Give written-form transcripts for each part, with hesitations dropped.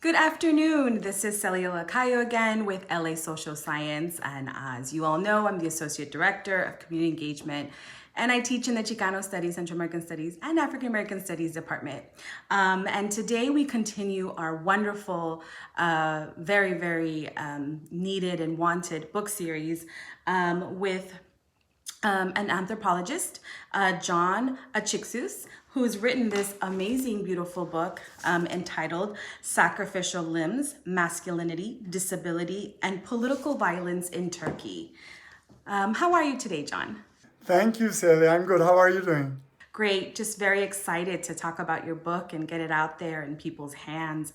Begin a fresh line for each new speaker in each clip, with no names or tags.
Good afternoon. This is Celia Lacayo again with LA Social Science. And as you all know, I'm the Associate Director of Community Engagement. And I teach in the Chicano Studies, Central American Studies, and African American Studies department. And today we continue our wonderful, very needed and wanted book series with an anthropologist, John Achixous, who's written this amazing, beautiful book entitled Sacrificial Limbs, Masculinity, Disability, and Political Violence in Turkey. How are you today, John?
Thank you, Celia. I'm good. How are you doing?
Great. Just very excited to talk about your book and get it out there in people's hands.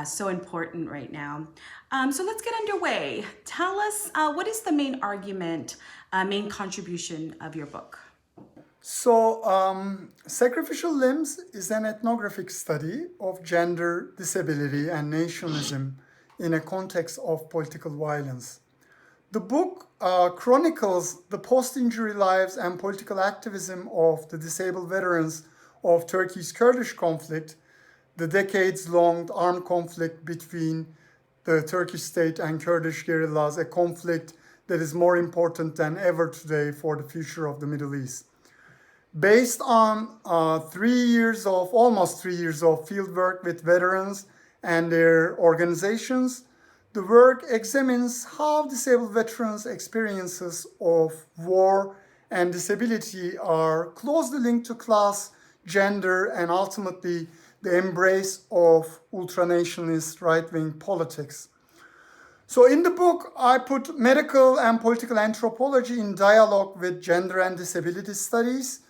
So important right now. So let's get underway. Tell us, what is the main argument, main contribution of your book?
Sacrificial Limbs is an ethnographic study of gender, disability, and nationalism in a context of political violence. The book chronicles the post-injury lives and political activism of the disabled veterans of Turkey's Kurdish conflict, the decades-long armed conflict between the Turkish state and Kurdish guerrillas, a conflict that is more important than ever today for the future of the Middle East. Based on almost 3 years of fieldwork with veterans and their organizations, the work examines how disabled veterans' experiences of war and disability are closely linked to class, gender, and ultimately the embrace of ultranationalist right-wing politics. So in the book, I put medical and political anthropology in dialogue with gender and disability studies,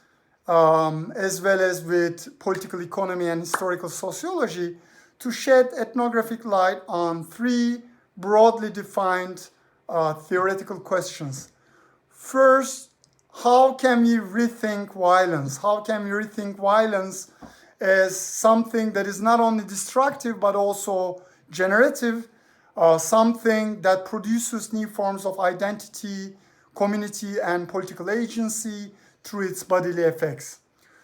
as well as with political economy and historical sociology to shed ethnographic light on three broadly defined theoretical questions. First, how can we rethink violence? How can we rethink violence as something that is not only destructive but also generative, something that produces new forms of identity, community, and political agency through its bodily effects?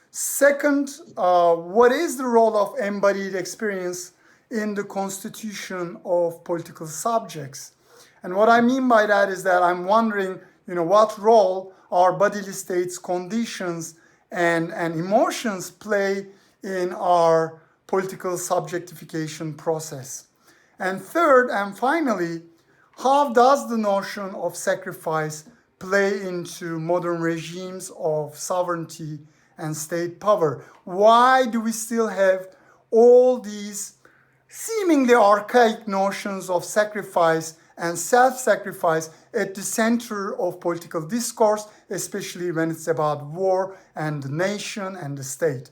Second, what is the role of embodied experience in the constitution of political subjects? And what I mean by that is that I'm wondering, what role our bodily states, conditions, and emotions play in our political subjectification process. And third, and finally, how does the notion of sacrifice play into modern regimes of sovereignty and state power? Why do we still have all these seemingly archaic notions of sacrifice and self-sacrifice at the center of political discourse, especially when it's about war and the nation and the state?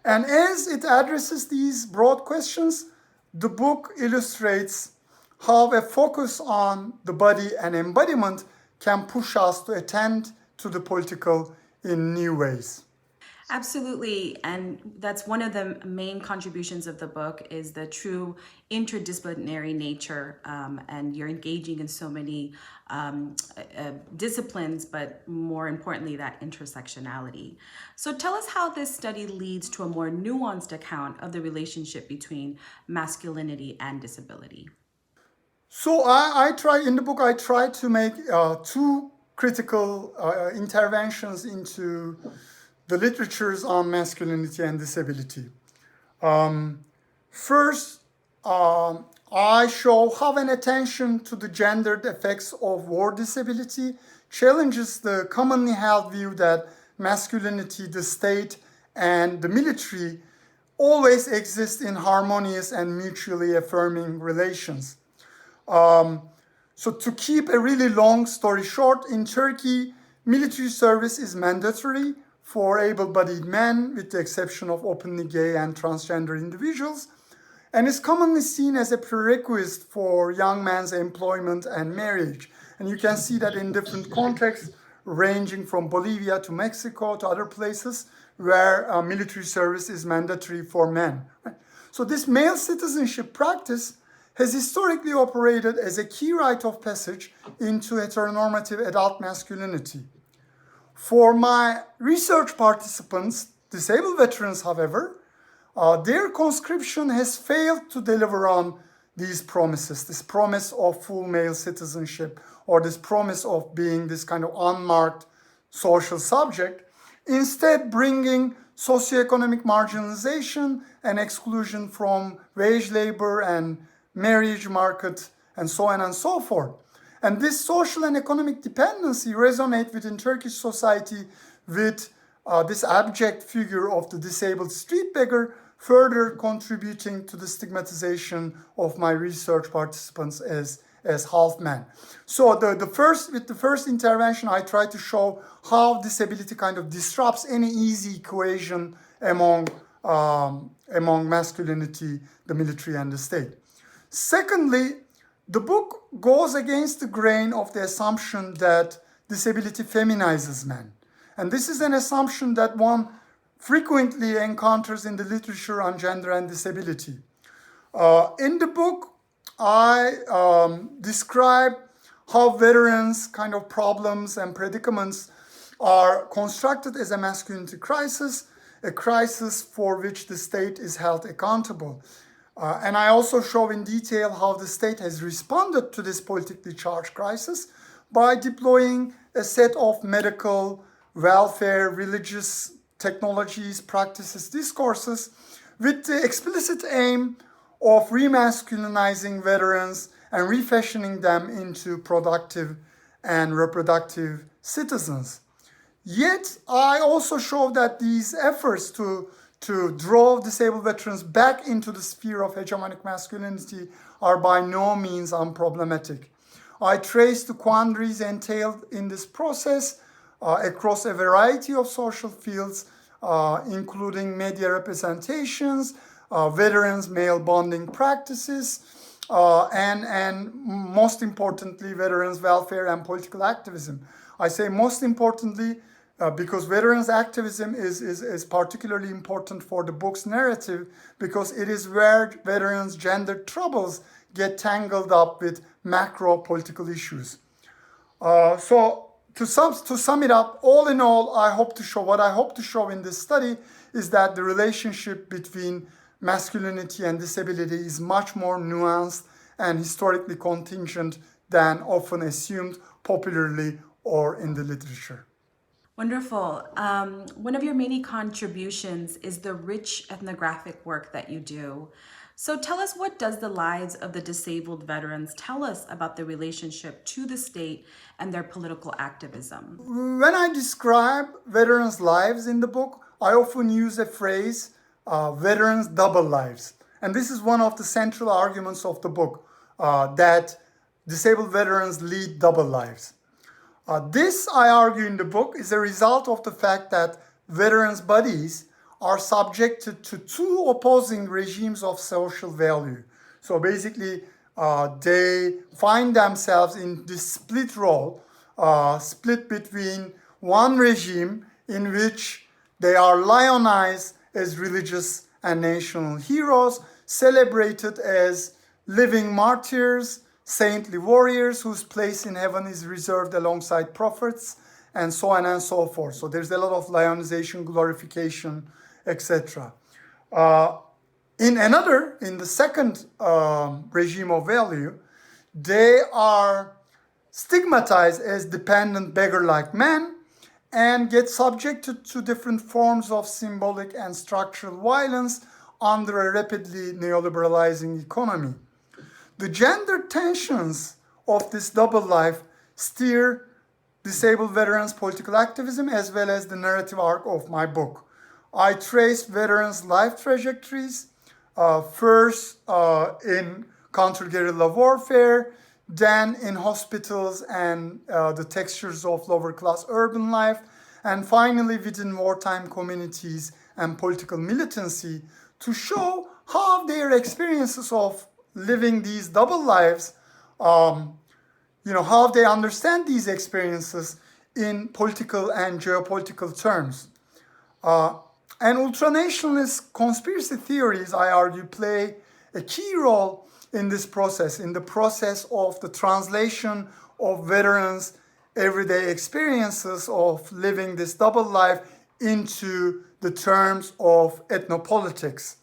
And as it addresses these broad questions, the book illustrates how a focus on the body and embodiment can push us to attend to the political in new ways.
Absolutely. And that's one of the main contributions of the book is the true interdisciplinary nature. And you're engaging in so many disciplines, but more importantly, that intersectionality. So tell us how this study leads to a more nuanced account of the relationship between masculinity and disability.
So I try to make two critical interventions into the literatures on masculinity and disability. First, I show how an attention to the gendered effects of war disability challenges the commonly held view that masculinity, the state, and the military always exist in harmonious and mutually affirming relations. So to keep a really long story short, in Turkey, military service is mandatory for able-bodied men, with the exception of openly gay and transgender individuals, and is commonly seen as a prerequisite for young men's employment and marriage. And you can see that in different contexts, ranging from Bolivia to Mexico to other places where military service is mandatory for men. So this male citizenship practice has historically operated as a key rite of passage into heteronormative adult masculinity. For my research participants, disabled veterans, however, their conscription has failed to deliver on these promises, this promise of full male citizenship, or this promise of being this kind of unmarked social subject, instead bringing socioeconomic marginalization and exclusion from wage labor and marriage market and so on and so forth. And this social and economic dependency resonates within Turkish society with this abject figure of the disabled street beggar, further contributing to the stigmatization of my research participants as half men. So with the first intervention, I try to show how disability kind of disrupts any easy equation among masculinity, the military, and the state. Secondly, the book goes against the grain of the assumption that disability feminizes men. And this is an assumption that one frequently encounters in the literature on gender and disability. In the book, I describe how veterans' kind of problems and predicaments are constructed as a masculinity crisis, a crisis for which the state is held accountable. And I also show in detail how the state has responded to this politically charged crisis by deploying a set of medical, welfare, religious technologies, practices, discourses with the explicit aim of remasculinizing veterans and refashioning them into productive and reproductive citizens. Yet, I also show that these efforts to draw disabled veterans back into the sphere of hegemonic masculinity are by no means unproblematic. I trace the quandaries entailed in this process across a variety of social fields, including media representations, veterans' male bonding practices, and most importantly, veterans' welfare and political activism. I say most importantly because veterans' activism is particularly important for the book's narrative, because it is where veterans' gender troubles get tangled up with macro political issues. So to sum it up, all in all, what I hope to show in this study is that the relationship between masculinity and disability is much more nuanced and historically contingent than often assumed popularly or in the literature.
Wonderful. One of your many contributions is the rich ethnographic work that you do. So tell us, what does the lives of the disabled veterans tell us about the relationship to the state and their political activism?
When I describe veterans' lives in the book, I often use a phrase, veterans' double lives. And this is one of the central arguments of the book, that disabled veterans lead double lives. This, I argue in the book, is a result of the fact that veterans' bodies are subjected to two opposing regimes of social value. So basically, they find themselves in this split role, split between one regime in which they are lionized as religious and national heroes, celebrated as living martyrs, saintly warriors whose place in heaven is reserved alongside prophets, and so on and so forth. So there's a lot of lionization, glorification, etc. In the second regime of value, they are stigmatized as dependent beggar-like men and get subjected to different forms of symbolic and structural violence under a rapidly neoliberalizing economy. The gender tensions of this double life steer disabled veterans' political activism as well as the narrative arc of my book. I trace veterans' life trajectories, first in counter-guerrilla warfare, then in hospitals and the textures of lower-class urban life, and finally within wartime communities and political militancy, to show how their experiences of living these double lives, how they understand these experiences in political and geopolitical terms. And ultranationalist conspiracy theories, I argue, play a key role in this process, in the process of the translation of veterans' everyday experiences of living this double life into the terms of ethnopolitics.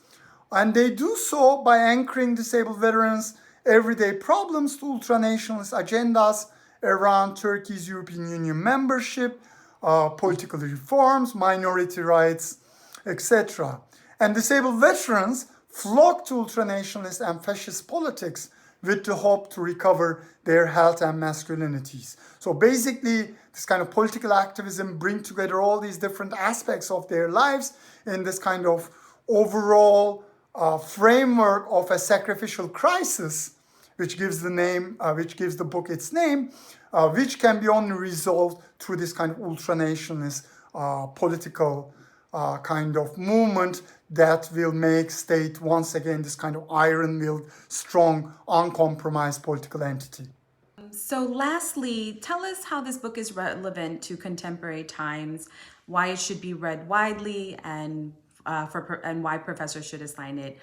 And they do so by anchoring disabled veterans' everyday problems to ultranationalist agendas around Turkey's European Union membership, political reforms, minority rights, etc. And disabled veterans flock to ultranationalist and fascist politics with the hope to recover their health and masculinities. So basically, this kind of political activism bring together all these different aspects of their lives in this kind of overall framework of a sacrificial crisis, which gives the book its name, which can be only resolved through this kind of ultranationalist political kind of movement that will make state once again this kind of iron-willed, strong, uncompromised political entity.
So lastly, tell us how this book is relevant to contemporary times, why it should be read widely, and why professors should assign it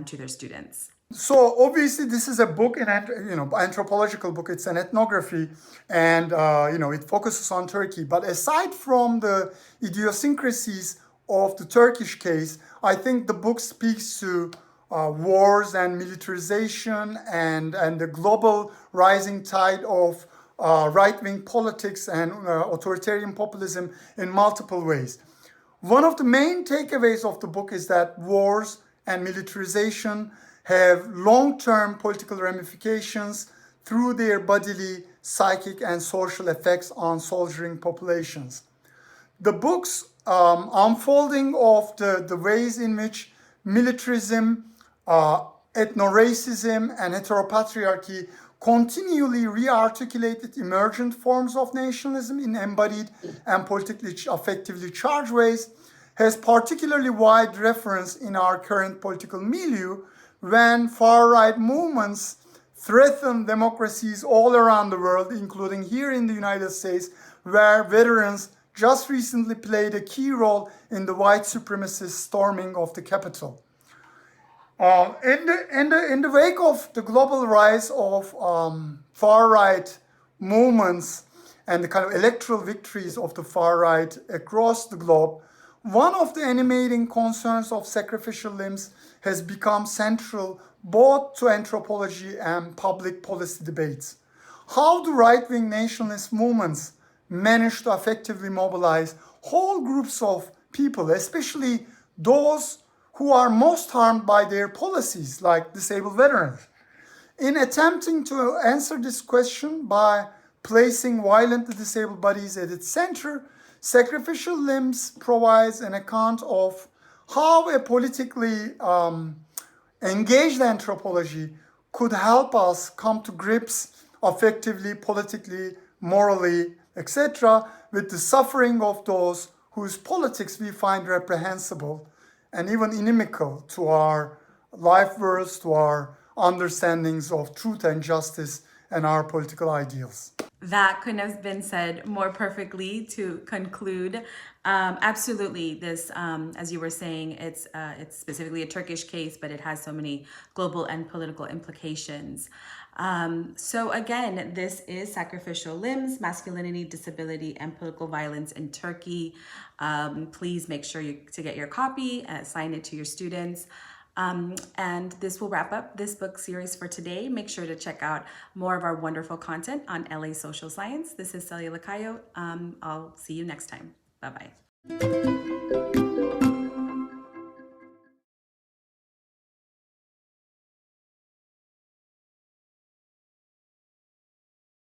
to their students.
So obviously this is a book in anthropological book. It's an ethnography, and it focuses on Turkey. But aside from the idiosyncrasies of the Turkish case, I think the book speaks to wars and militarization and the global rising tide of right-wing politics and authoritarian populism in multiple ways. One of the main takeaways of the book is that wars and militarization have long-term political ramifications through their bodily, psychic, and social effects on soldiering populations. The book's unfolding of the ways in which militarism, ethno-racism, and heteropatriarchy continually re-articulated emergent forms of nationalism in embodied and politically affectively charged ways has particularly wide reference in our current political milieu when far-right movements threaten democracies all around the world, including here in the United States, where veterans just recently played a key role in the white supremacist storming of the Capitol. In the wake of the global rise of far-right movements and the kind of electoral victories of the far-right across the globe, one of the animating concerns of sacrificial limbs has become central both to anthropology and public policy debates. How do right-wing nationalist movements manage to effectively mobilize whole groups of people, especially those who are most harmed by their policies, like disabled veterans? In attempting to answer this question by placing violently disabled bodies at its center, Sacrificial Limbs provides an account of how a politically engaged anthropology could help us come to grips effectively, politically, morally, etc., with the suffering of those whose politics we find reprehensible and even inimical to our life worlds, to our understandings of truth and justice and our political ideals.
That couldn't have been said more perfectly to conclude. Absolutely, this, as you were saying, it's specifically a Turkish case, but it has so many global and political implications. So again, this is Sacrificial Limbs, Masculinity, Disability, and Political Violence in Turkey. Please make sure to get your copy and assign it to your students. And this will wrap up this book series for today. Make sure to check out more of our wonderful content on LA Social Science. This is Celia Lacayo. I'll see you next time. Bye-bye.